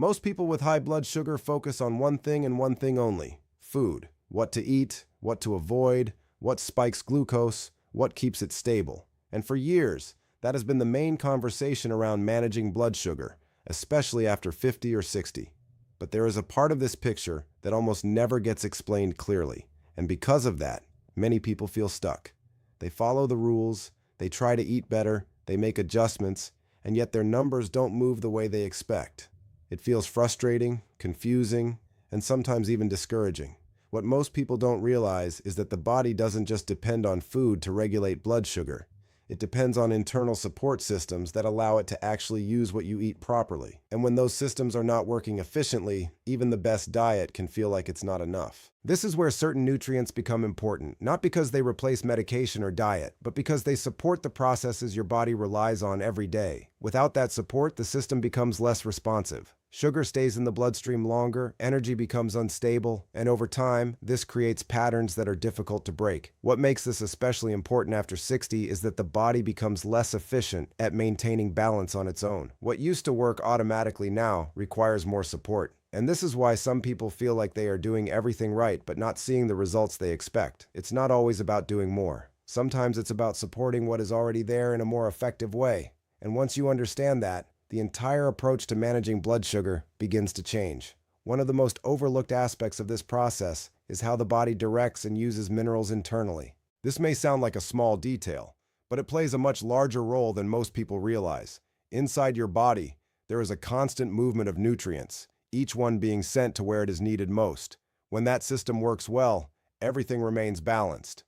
Most people with high blood sugar focus on one thing and one thing only: food. What to eat, what to avoid, what spikes glucose, what keeps it stable. And for years, that has been the main conversation around managing blood sugar, especially after 50 or 60. But there is a part of this picture that almost never gets explained clearly, and because of that, many people feel stuck. They follow the rules, they try to eat better, they make adjustments, and yet their numbers don't move the way they expect. It feels frustrating, confusing, and sometimes even discouraging. What most people don't realize is that the body doesn't just depend on food to regulate blood sugar. It depends on internal support systems that allow it to actually use what you eat properly. And when those systems are not working efficiently, even the best diet can feel like it's not enough. This is where certain nutrients become important, not because they replace medication or diet, but because they support the processes your body relies on every day. Without that support, the system becomes less responsive. Sugar stays in the bloodstream longer, energy becomes unstable, and over time, this creates patterns that are difficult to break. What makes this especially important after 60 is that the body becomes less efficient at maintaining balance on its own. What used to work automatically now requires more support. And this is why some people feel like they are doing everything right but not seeing the results they expect. It's not always about doing more. Sometimes it's about supporting what is already there in a more effective way. And once you understand that, the entire approach to managing blood sugar begins to change. One of the most overlooked aspects of this process is how the body directs and uses minerals internally. This may sound like a small detail, but it plays a much larger role than most people realize. Inside your body, there is a constant movement of nutrients, each one being sent to where it is needed most. When that system works well, everything remains balanced.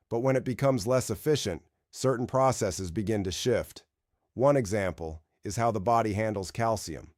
But when it becomes less efficient, certain processes begin to shift. One example is how the body handles calcium.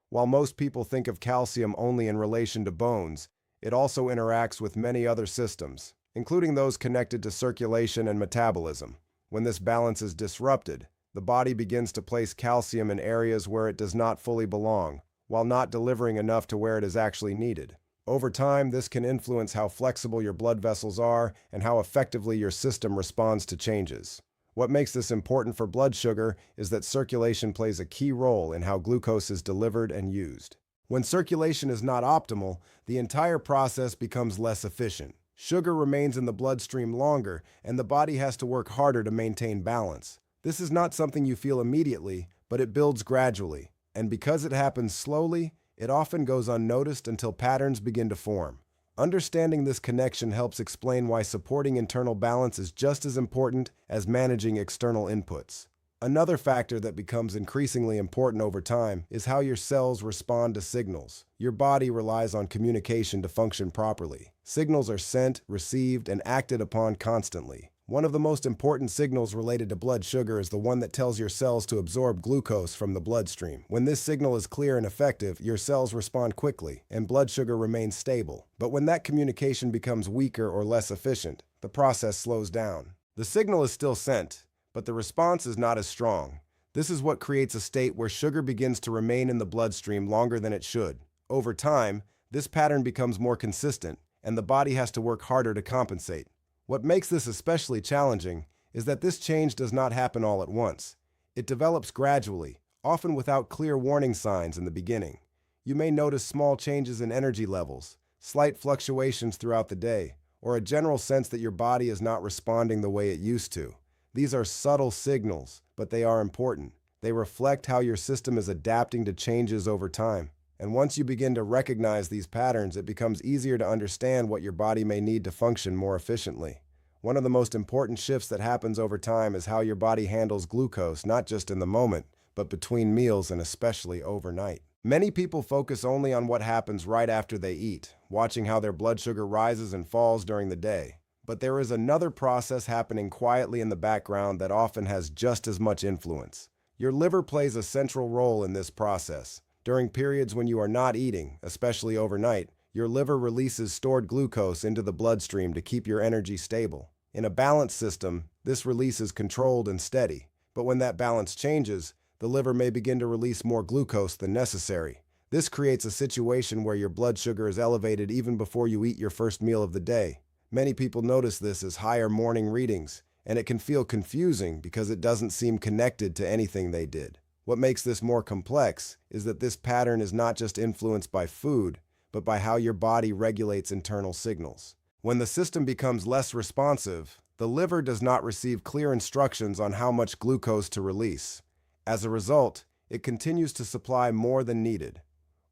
While most people think of calcium only in relation to bones, it also interacts with many other systems, including those connected to circulation and metabolism. When this balance is disrupted, the body begins to place calcium in areas where it does not fully belong, while not delivering enough to where it is actually needed. Over time, this can influence how flexible your blood vessels are and how effectively your system responds to changes. What makes this important for blood sugar is that circulation plays a key role in how glucose is delivered and used. When circulation is not optimal, the entire process becomes less efficient. Sugar remains in the bloodstream longer, and the body has to work harder to maintain balance. This is not something you feel immediately, but it builds gradually. And because it happens slowly, it often goes unnoticed until patterns begin to form. Understanding this connection helps explain why supporting internal balance is just as important as managing external inputs. Another factor that becomes increasingly important over time is how your cells respond to signals. Your body relies on communication to function properly. Signals are sent, received, and acted upon constantly. One of the most important signals related to blood sugar is the one that tells your cells to absorb glucose from the bloodstream. When this signal is clear and effective, your cells respond quickly, and blood sugar remains stable. But when that communication becomes weaker or less efficient, the process slows down. The signal is still sent, but the response is not as strong. This is what creates a state where sugar begins to remain in the bloodstream longer than it should. Over time, this pattern becomes more consistent, and the body has to work harder to compensate. What makes this especially challenging is that this change does not happen all at once. It develops gradually, often without clear warning signs in the beginning. You may notice small changes in energy levels, slight fluctuations throughout the day, or a general sense that your body is not responding the way it used to. These are subtle signals, but they are important. They reflect how your system is adapting to changes over time. And once you begin to recognize these patterns, it becomes easier to understand what your body may need to function more efficiently. One of the most important shifts that happens over time is how your body handles glucose, not just in the moment, but between meals and especially overnight. Many people focus only on what happens right after they eat, watching how their blood sugar rises and falls during the day. But there is another process happening quietly in the background that often has just as much influence. Your liver plays a central role in this process. During periods when you are not eating, especially overnight, your liver releases stored glucose into the bloodstream to keep your energy stable. In a balanced system, this release is controlled and steady, but when that balance changes, the liver may begin to release more glucose than necessary. This creates a situation where your blood sugar is elevated even before you eat your first meal of the day. Many people notice this as higher morning readings, and it can feel confusing because it doesn't seem connected to anything they did. What makes this more complex is that this pattern is not just influenced by food, but by how your body regulates internal signals. When the system becomes less responsive, the liver does not receive clear instructions on how much glucose to release. As a result, it continues to supply more than needed.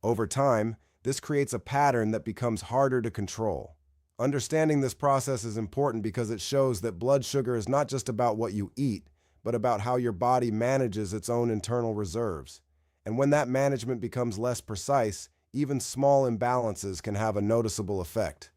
Over time, this creates a pattern that becomes harder to control. Understanding this process is important because it shows that blood sugar is not just about what you eat, but about how your body manages its own internal reserves. And when that management becomes less precise, even small imbalances can have a noticeable effect.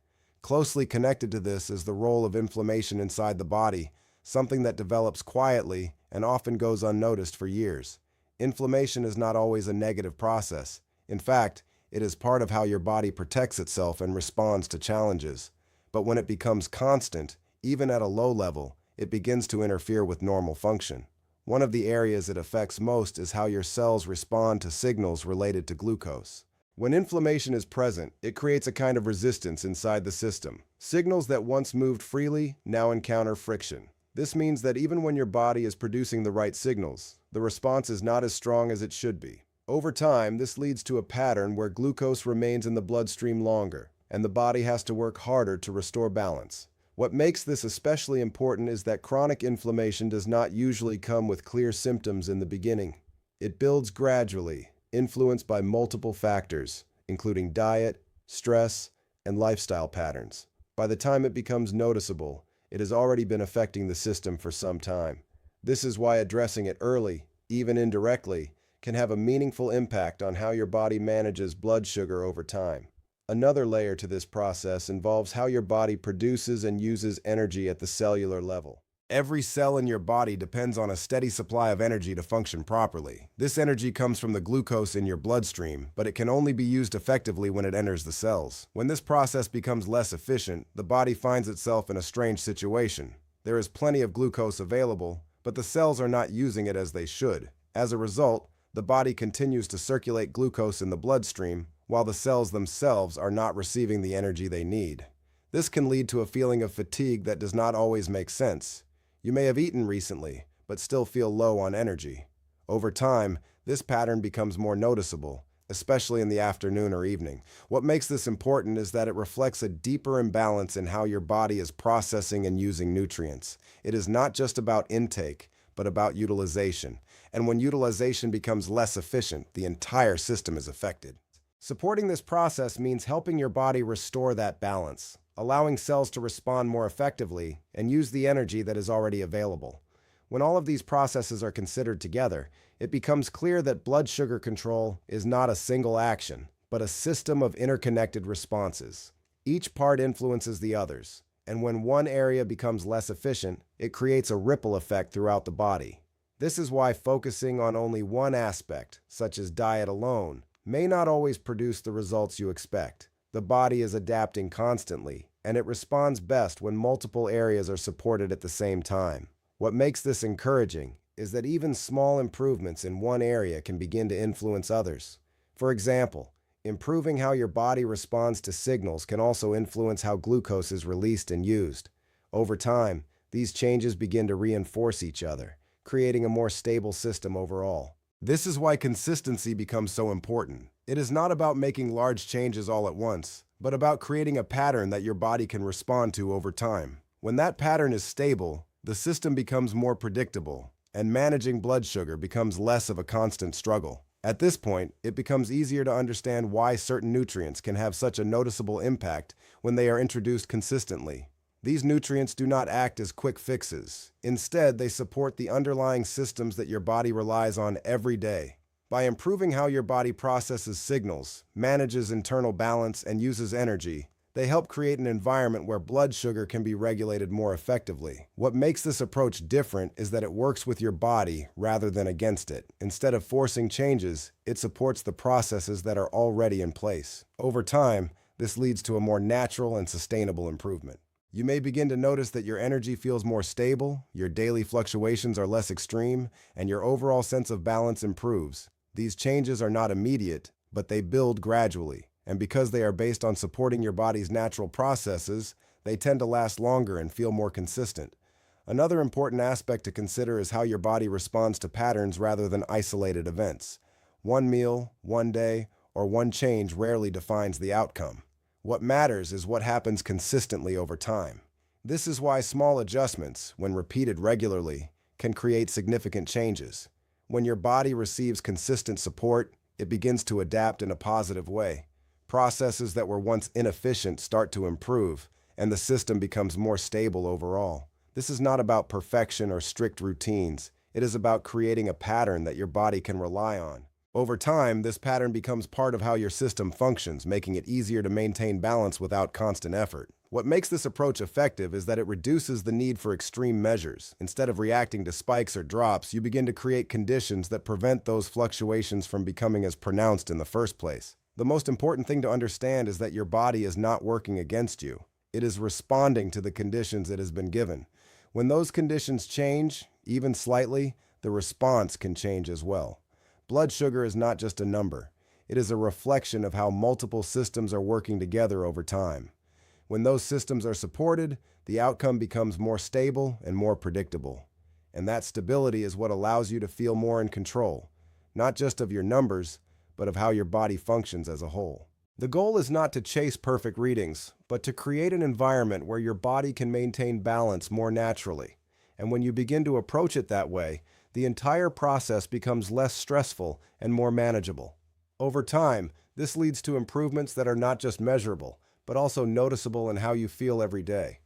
Closely connected to this is the role of inflammation inside the body, something that develops quietly and often goes unnoticed for years. Inflammation is not always a negative process. In fact, it is part of how your body protects itself and responds to challenges. But when it becomes constant, even at a low level, it begins to interfere with normal function. One of the areas it affects most is how your cells respond to signals related to glucose. When inflammation is present, it creates a kind of resistance inside the system. Signals that once moved freely now encounter friction. This means that even when your body is producing the right signals, the response is not as strong as it should be. Over time, this leads to a pattern where glucose remains in the bloodstream longer, and the body has to work harder to restore balance. What makes this especially important is that chronic inflammation does not usually come with clear symptoms in the beginning. It builds gradually, influenced by multiple factors, including diet, stress, and lifestyle patterns. By the time it becomes noticeable, it has already been affecting the system for some time. This is why addressing it early, even indirectly, can have a meaningful impact on how your body manages blood sugar over time. Another layer to this process involves how your body produces and uses energy at the cellular level. Every cell in your body depends on a steady supply of energy to function properly. This energy comes from the glucose in your bloodstream, but it can only be used effectively when it enters the cells. When this process becomes less efficient, the body finds itself in a strange situation. There is plenty of glucose available, but the cells are not using it as they should. As a result, the body continues to circulate glucose in the bloodstream, while the cells themselves are not receiving the energy they need. This can lead to a feeling of fatigue that does not always make sense. You may have eaten recently, but still feel low on energy. Over time, this pattern becomes more noticeable, especially in the afternoon or evening. What makes this important is that it reflects a deeper imbalance in how your body is processing and using nutrients. It is not just about intake, but about utilization. And when utilization becomes less efficient, the entire system is affected. Supporting this process means helping your body restore that balance, allowing cells to respond more effectively and use the energy that is already available. When all of these processes are considered together, it becomes clear that blood sugar control is not a single action, but a system of interconnected responses. Each part influences the others, and when one area becomes less efficient, it creates a ripple effect throughout the body. This is why focusing on only one aspect, such as diet alone, may not always produce the results you expect. The body is adapting constantly, and it responds best when multiple areas are supported at the same time. What makes this encouraging is that even small improvements in one area can begin to influence others. For example, improving how your body responds to signals can also influence how glucose is released and used. Over time, these changes begin to reinforce each other, creating a more stable system overall. This is why consistency becomes so important. It is not about making large changes all at once, but about creating a pattern that your body can respond to over time. When that pattern is stable, the system becomes more predictable, and managing blood sugar becomes less of a constant struggle. At this point, it becomes easier to understand why certain nutrients can have such a noticeable impact when they are introduced consistently. These nutrients do not act as quick fixes. Instead, they support the underlying systems that your body relies on every day. By improving how your body processes signals, manages internal balance, and uses energy, they help create an environment where blood sugar can be regulated more effectively. What makes this approach different is that it works with your body rather than against it. Instead of forcing changes, it supports the processes that are already in place. Over time, this leads to a more natural and sustainable improvement. You may begin to notice that your energy feels more stable, your daily fluctuations are less extreme, and your overall sense of balance improves. These changes are not immediate, but they build gradually, and because they are based on supporting your body's natural processes, they tend to last longer and feel more consistent. Another important aspect to consider is how your body responds to patterns rather than isolated events. One meal, one day, or one change rarely defines the outcome. What matters is what happens consistently over time. This is why small adjustments, when repeated regularly, can create significant changes. When your body receives consistent support, it begins to adapt in a positive way. Processes that were once inefficient start to improve, and the system becomes more stable overall. This is not about perfection or strict routines. It is about creating a pattern that your body can rely on. Over time, this pattern becomes part of how your system functions, making it easier to maintain balance without constant effort. What makes this approach effective is that it reduces the need for extreme measures. Instead of reacting to spikes or drops, you begin to create conditions that prevent those fluctuations from becoming as pronounced in the first place. The most important thing to understand is that your body is not working against you. It is responding to the conditions it has been given. When those conditions change, even slightly, the response can change as well. Blood sugar is not just a number. It is a reflection of how multiple systems are working together over time. When those systems are supported, the outcome becomes more stable and more predictable. And that stability is what allows you to feel more in control, not just of your numbers, but of how your body functions as a whole. The goal is not to chase perfect readings, but to create an environment where your body can maintain balance more naturally. And when you begin to approach it that way, the entire process becomes less stressful and more manageable. Over time, this leads to improvements that are not just measurable, but also noticeable in how you feel every day.